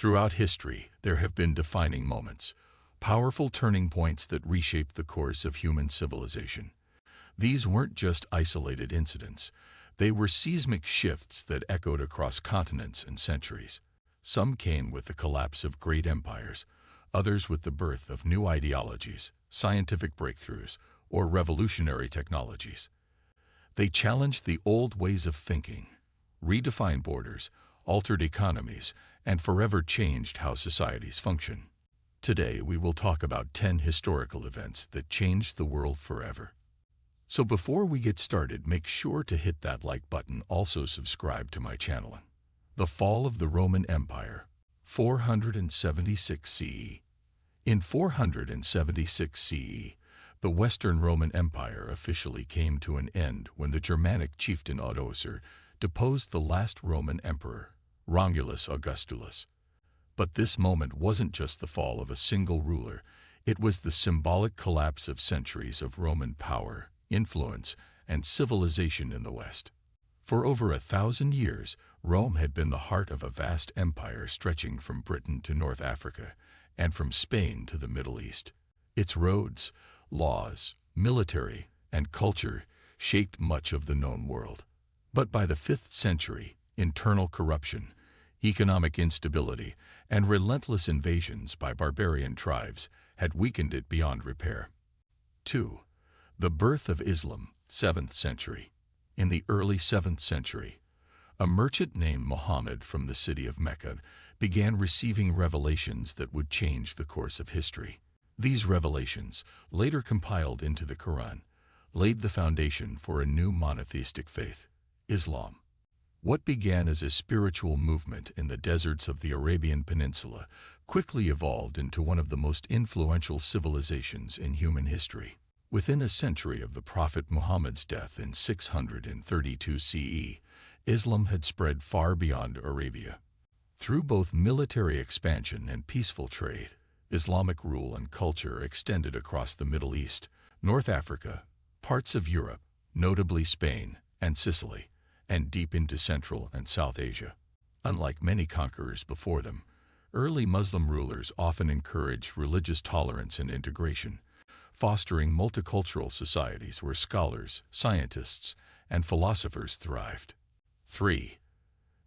Throughout history, there have been defining moments, powerful turning points that reshaped the course of human civilization. These weren't just isolated incidents. They were seismic shifts that echoed across continents and centuries. Some came with the collapse of great empires, others with the birth of new ideologies, scientific breakthroughs, or revolutionary technologies. They challenged the old ways of thinking, redefined borders, altered economies, and forever changed how societies function. Today, we will talk about 10 historical events that changed the world forever. So before we get started, make sure to hit that like button. Also subscribe to my channel. The fall of the Roman Empire, 476 CE. In 476 CE, the Western Roman Empire officially came to an end when the Germanic chieftain Odoacer deposed the last Roman emperor, Romulus Augustulus. But this moment wasn't just the fall of a single ruler, it was the symbolic collapse of centuries of Roman power, influence, and civilization in the West. For over 1,000 years, Rome had been the heart of a vast empire stretching from Britain to North Africa, and from Spain to the Middle East. Its roads, laws, military, and culture shaped much of the known world. But by the 5th century, internal corruption, economic instability, and relentless invasions by barbarian tribes had weakened it beyond repair. 2. The birth of Islam, 7th century. In the early 7th century, a merchant named Muhammad from the city of Mecca began receiving revelations that would change the course of history. These revelations, later compiled into the Quran, laid the foundation for a new monotheistic faith, Islam. What began as a spiritual movement in the deserts of the Arabian Peninsula quickly evolved into one of the most influential civilizations in human history. Within a century of the Prophet Muhammad's death in 632 CE, Islam had spread far beyond Arabia. Through both military expansion and peaceful trade, Islamic rule and culture extended across the Middle East, North Africa, parts of Europe, notably Spain and Sicily, and deep into Central and South Asia. Unlike many conquerors before them, early Muslim rulers often encouraged religious tolerance and integration, fostering multicultural societies where scholars, scientists, and philosophers thrived. 3.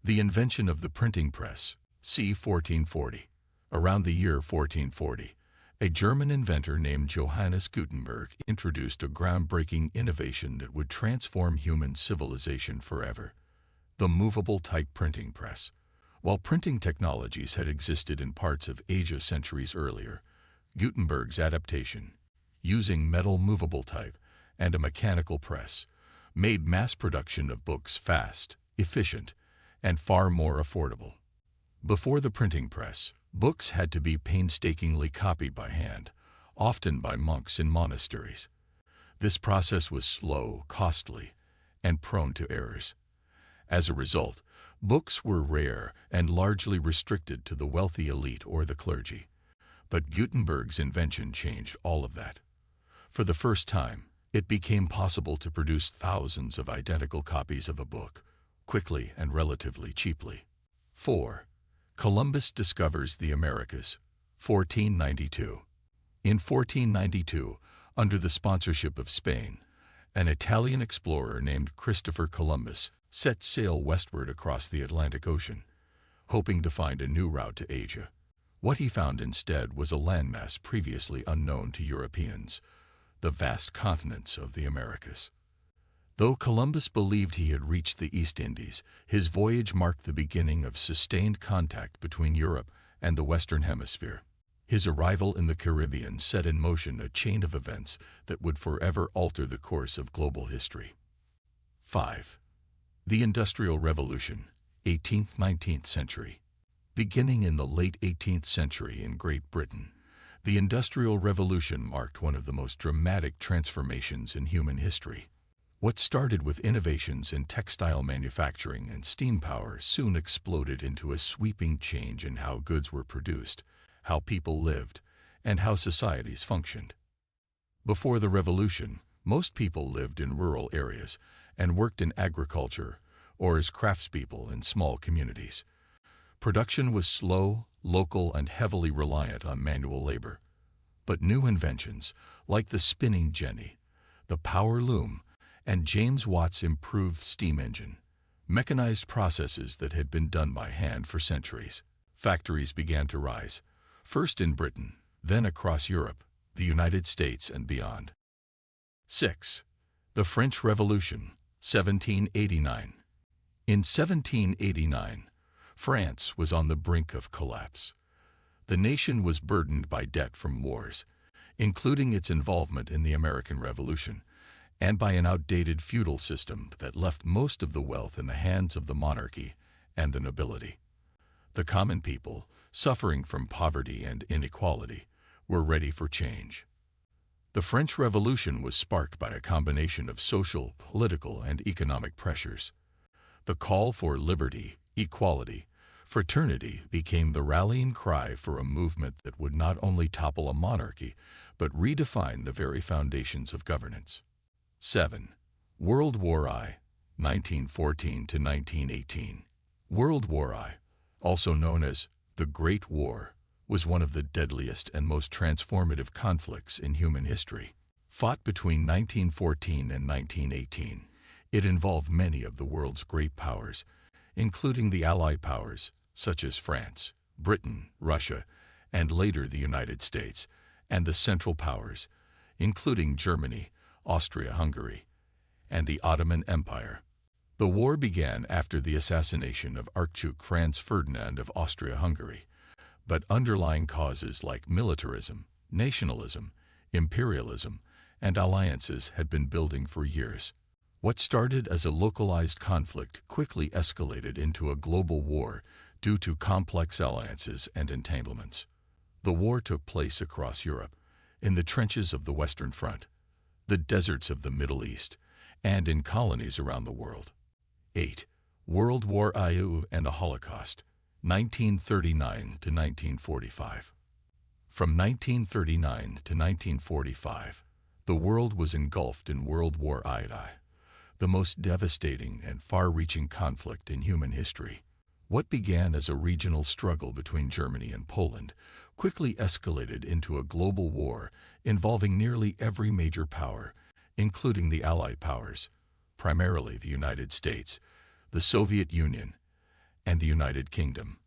The invention of the printing press, c. 1440. Around the year 1440, a German inventor named Johannes Gutenberg introduced a groundbreaking innovation that would transform human civilization forever: the movable type printing press. While printing technologies had existed in parts of Asia centuries earlier, Gutenberg's adaptation, using metal movable type and a mechanical press, made mass production of books fast, efficient, and far more affordable. Before the printing press, books had to be painstakingly copied by hand, often by monks in monasteries. This process was slow, costly, and prone to errors. As a result, books were rare and largely restricted to the wealthy elite or the clergy. But Gutenberg's invention changed all of that. For the first time, it became possible to produce thousands of identical copies of a book, quickly and relatively cheaply. 4. Columbus discovers the Americas, 1492. In 1492, under the sponsorship of Spain, an Italian explorer named Christopher Columbus set sail westward across the Atlantic Ocean, hoping to find a new route to Asia. What he found instead was a landmass previously unknown to Europeans: the vast continents of the Americas. Though Columbus believed he had reached the East Indies, his voyage marked the beginning of sustained contact between Europe and the Western Hemisphere. His arrival in the Caribbean set in motion a chain of events that would forever alter the course of global history. 5. The Industrial Revolution, 18th–19th century. Beginning in the late 18th century in Great Britain, the Industrial Revolution marked one of the most dramatic transformations in human history. What started with innovations in textile manufacturing and steam power soon exploded into a sweeping change in how goods were produced, how people lived, and how societies functioned. Before the revolution, most people lived in rural areas and worked in agriculture or as craftspeople in small communities. Production was slow, local and heavily reliant on manual labor. But new inventions, like the spinning jenny, the power loom, and James Watt's improved steam engine, mechanized processes that had been done by hand for centuries. Factories began to rise, first in Britain, then across Europe, the United States, and beyond. 6. The French Revolution, 1789. In 1789, France was on the brink of collapse. The nation was burdened by debt from wars, including its involvement in the American Revolution, and by an outdated feudal system that left most of the wealth in the hands of the monarchy and the nobility. The common people, suffering from poverty and inequality, were ready for change. The French Revolution was sparked by a combination of social, political, and economic pressures. The call for liberty, equality, fraternity became the rallying cry for a movement that would not only topple a monarchy, but redefine the very foundations of governance. 7. World War I, 1914 to 1918. World War I, also known as the Great War, was one of the deadliest and most transformative conflicts in human history. Fought between 1914 and 1918, it involved many of the world's great powers, including the Allied powers, such as France, Britain, Russia, and later the United States, and the Central Powers, including Germany, Austria-Hungary, and the Ottoman Empire. The war began after the assassination of Archduke Franz Ferdinand of Austria-Hungary, but underlying causes like militarism, nationalism, imperialism, and alliances had been building for years. What started as a localized conflict quickly escalated into a global war due to complex alliances and entanglements. The war took place across Europe, in the trenches of the Western Front, the deserts of the Middle East, and in colonies around the world. 8. World War I and the Holocaust, 1939 to 1945. From 1939 to 1945, the world was engulfed in World War I, the most devastating and far-reaching conflict in human history. What began as a regional struggle between Germany and Poland quickly escalated into a global war involving nearly every major power, including the Allied powers, primarily the United States, the Soviet Union, and the United Kingdom,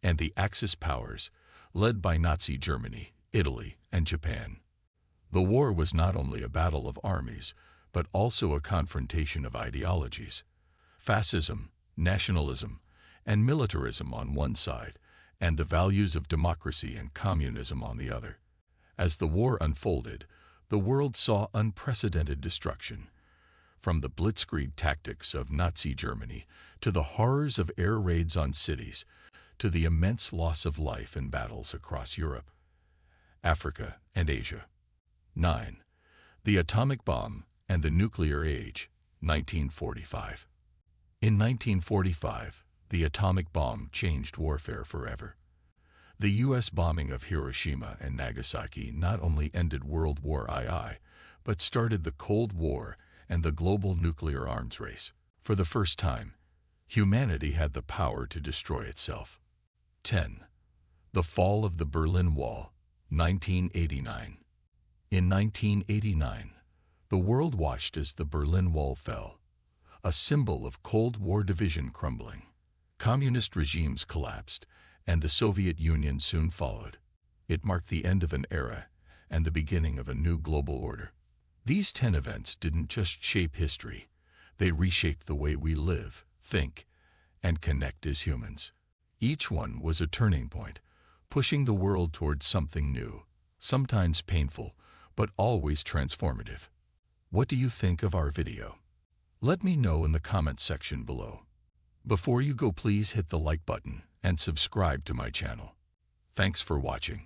and the Axis powers, led by Nazi Germany, Italy, and Japan. The war was not only a battle of armies, but also a confrontation of ideologies. Fascism, nationalism, and militarism on one side, and the values of democracy and communism on the other. As the war unfolded, the world saw unprecedented destruction, from the blitzkrieg tactics of Nazi Germany to the horrors of air raids on cities, to the immense loss of life in battles across Europe, Africa, and Asia. 9. The atomic bomb and the nuclear age, 1945. In 1945, the atomic bomb changed warfare forever. The U.S. bombing of Hiroshima and Nagasaki not only ended World War II, but started the Cold War and the global nuclear arms race. For the first time, humanity had the power to destroy itself. 10. The fall of the Berlin Wall, 1989. In 1989, the world watched as the Berlin Wall fell, a symbol of Cold War division crumbling. Communist regimes collapsed, and the Soviet Union soon followed. It marked the end of an era and the beginning of a new global order. These 10 events didn't just shape history, they reshaped the way we live, think, and connect as humans. Each one was a turning point, pushing the world towards something new, sometimes painful, but always transformative. What do you think of our video? Let me know in the comments section below. Before you go, please hit the like button and subscribe to my channel. Thanks for watching.